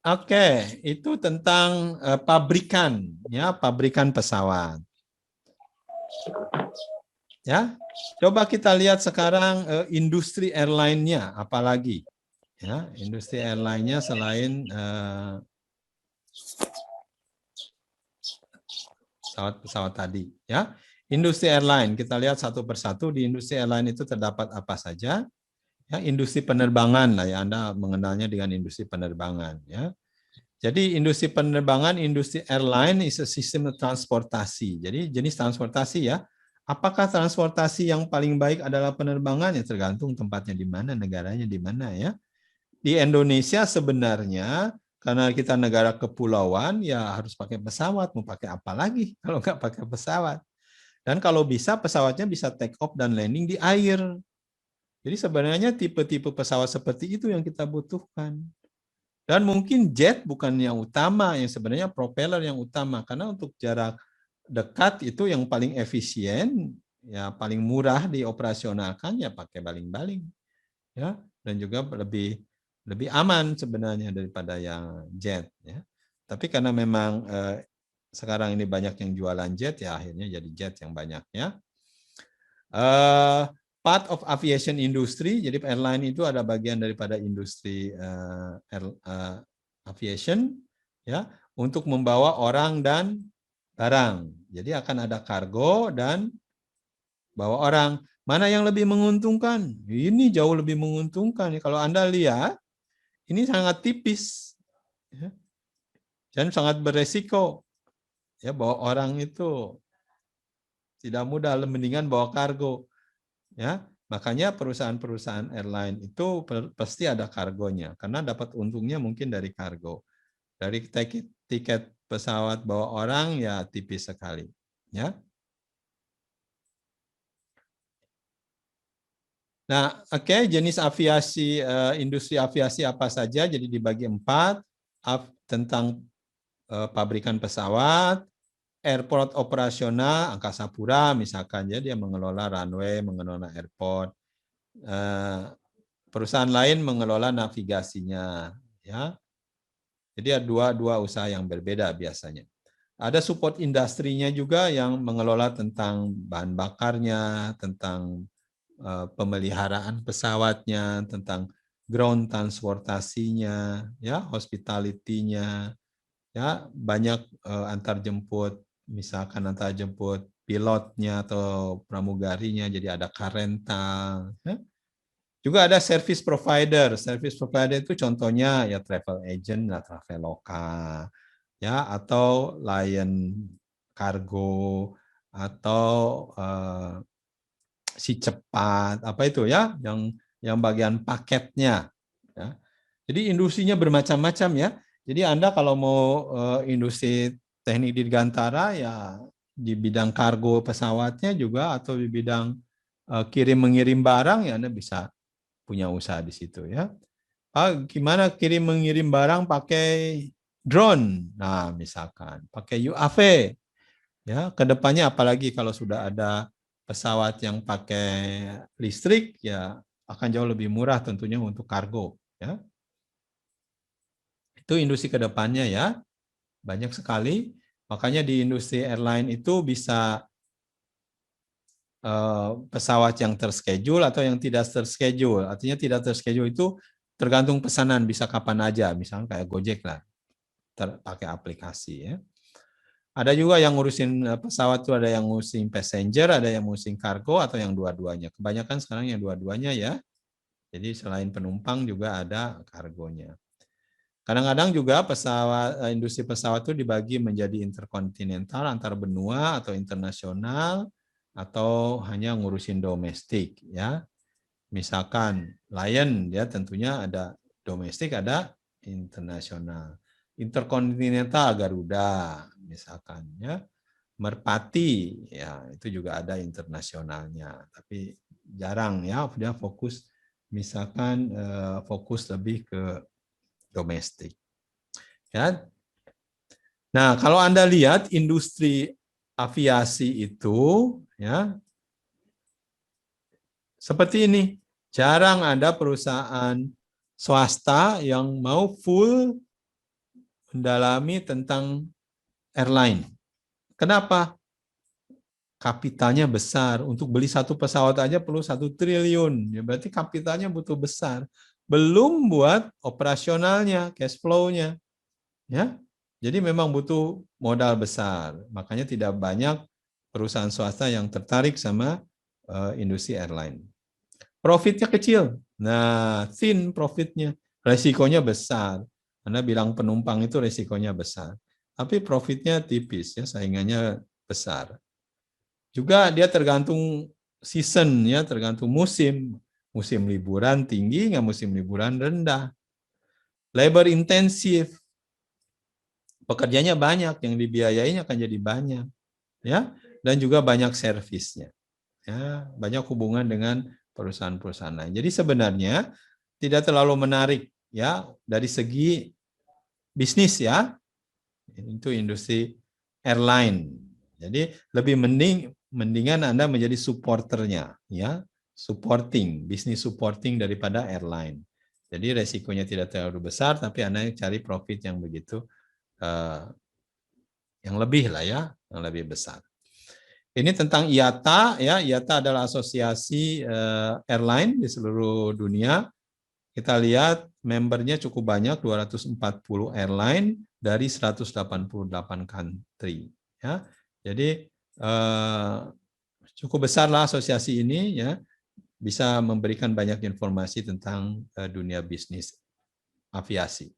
Oke, itu tentang pabrikan, ya, pabrikan pesawat. Ya, coba kita lihat sekarang industri airline-nya, apalagi, ya, industri airline-nya selain pesawat-pesawat tadi, ya. Industri airline, kita lihat satu persatu. Di industri airline itu terdapat apa saja? Ya, industri penerbangan lah, ya, Anda mengenalnya dengan industri penerbangan, ya. Jadi industri penerbangan, industri airline is a sistem transportasi. Jadi jenis transportasi, ya. Apakah transportasi yang paling baik adalah penerbangan? Ya tergantung tempatnya di mana, negaranya di mana, ya. Di Indonesia sebenarnya karena kita negara kepulauan, ya harus pakai pesawat. Mau pakai apa lagi kalau nggak pakai pesawat? Dan kalau bisa pesawatnya bisa take off dan landing di air. Jadi sebenarnya tipe-tipe pesawat seperti itu yang kita butuhkan. Dan mungkin jet bukan yang utama, yang sebenarnya propeller yang utama. Karena untuk jarak dekat itu yang paling efisien, ya paling murah dioperasionalkan, ya pakai baling-baling. Ya, dan juga lebih aman sebenarnya daripada yang jet. Ya. Tapi karena memang sekarang ini banyak yang jualan jet, ya akhirnya jadi jet yang banyak. Ya. Part of aviation industry, jadi airline itu ada bagian daripada industri aviation, ya, untuk membawa orang dan barang. Jadi akan ada kargo dan bawa orang. Mana yang lebih menguntungkan? Ini jauh lebih menguntungkan. Kalau Anda lihat, ini sangat tipis, ya, dan sangat beresiko. Ya, bawa orang itu tidak mudah, mendingan bawa kargo. Ya, makanya perusahaan-perusahaan airline itu pasti ada kargonya, karena dapat untungnya mungkin dari kargo. Dari tiket pesawat bawa orang ya tipis sekali. Ya. Nah, oke, jenis aviasi, industri aviasi apa saja? Jadi dibagi 4, tentang pabrikan pesawat, airport operasional, angkasa pura misalkan, ya, dia mengelola runway, mengelola airport. Perusahaan lain mengelola navigasinya, ya. Jadi ada dua usaha yang berbeda biasanya. Ada support industrinya juga yang mengelola tentang bahan bakarnya, tentang pemeliharaan pesawatnya, tentang ground transportasinya, ya, hospitality-nya, ya, banyak antar jemput, misalkan antar jemput pilotnya atau pramugarinya, jadi ada car rental, ya. Juga ada service provider. Service provider itu contohnya ya travel agent, lah, Traveloka, ya, atau Lion Cargo, atau si cepat, apa itu ya, yang bagian paketnya. Ya. Jadi industrinya bermacam-macam, ya. Jadi Anda kalau mau industri teknik dirgantara, ya di bidang kargo pesawatnya juga, atau di bidang kirim mengirim barang, ya Anda bisa punya usaha di situ, ya. Gimana kirim mengirim barang pakai drone? Nah, misalkan pakai UAV, ya. Kedepannya apalagi kalau sudah ada pesawat yang pakai listrik, ya akan jauh lebih murah tentunya untuk kargo, ya. Itu industri kedepannya, ya. Banyak sekali. Makanya di industri airline itu bisa pesawat yang terschedule atau yang tidak terschedule. Artinya tidak terschedule itu tergantung pesanan, bisa kapan aja, misalnya kayak Gojek lah, pakai aplikasi, ya. Ada juga yang ngurusin pesawat itu, ada yang ngurusin passenger, ada yang ngurusin kargo, atau yang dua-duanya. Kebanyakan sekarang yang dua-duanya, ya. Jadi selain penumpang juga ada kargonya. Kadang-kadang juga industri pesawat itu dibagi menjadi interkontinental, antar benua, atau internasional, atau hanya ngurusin domestik, ya. Misalkan Lion, ya tentunya ada domestik, ada internasional. Interkontinental Garuda misalkan, ya. Merpati, ya itu juga ada internasionalnya, tapi jarang, ya, dia fokus misalkan fokus lebih ke domestik, ya. Nah, kalau Anda lihat industri aviasi itu, ya, seperti ini. Jarang ada perusahaan swasta yang mau full mendalami tentang airline. Kenapa? Kapitalnya besar. Untuk beli satu pesawat aja perlu 1 triliun. Ya, berarti kapitalnya butuh besar. Belum buat operasionalnya, cash flow-nya. Ya. Jadi memang butuh modal besar. Makanya tidak banyak perusahaan swasta yang tertarik sama industri airline. Profitnya kecil. Nah, thin profitnya. Resikonya besar. Anda bilang penumpang itu resikonya besar. Tapi profitnya tipis, ya, saingannya besar. Juga dia tergantung season, ya, tergantung musim. Musim liburan tinggi, nggak musim liburan rendah. Labor intensif, pekerjanya banyak, yang dibiayainya akan jadi banyak, ya, dan juga banyak servisnya, ya, banyak hubungan dengan perusahaan-perusahaan lain. Jadi sebenarnya tidak terlalu menarik, ya, dari segi bisnis, ya, itu industri airline. Jadi lebih mendingan Anda menjadi supporternya, ya, bisnis supporting daripada airline. Jadi resikonya tidak terlalu besar, tapi Anda cari profit yang begitu yang lebih lah, ya, yang lebih besar. Ini tentang IATA, ya. IATA adalah asosiasi airline di seluruh dunia. Kita lihat membernya cukup banyak, 240 airline dari 188 country, ya. Jadi cukup besarlah asosiasi ini, ya, bisa memberikan banyak informasi tentang dunia bisnis aviasi.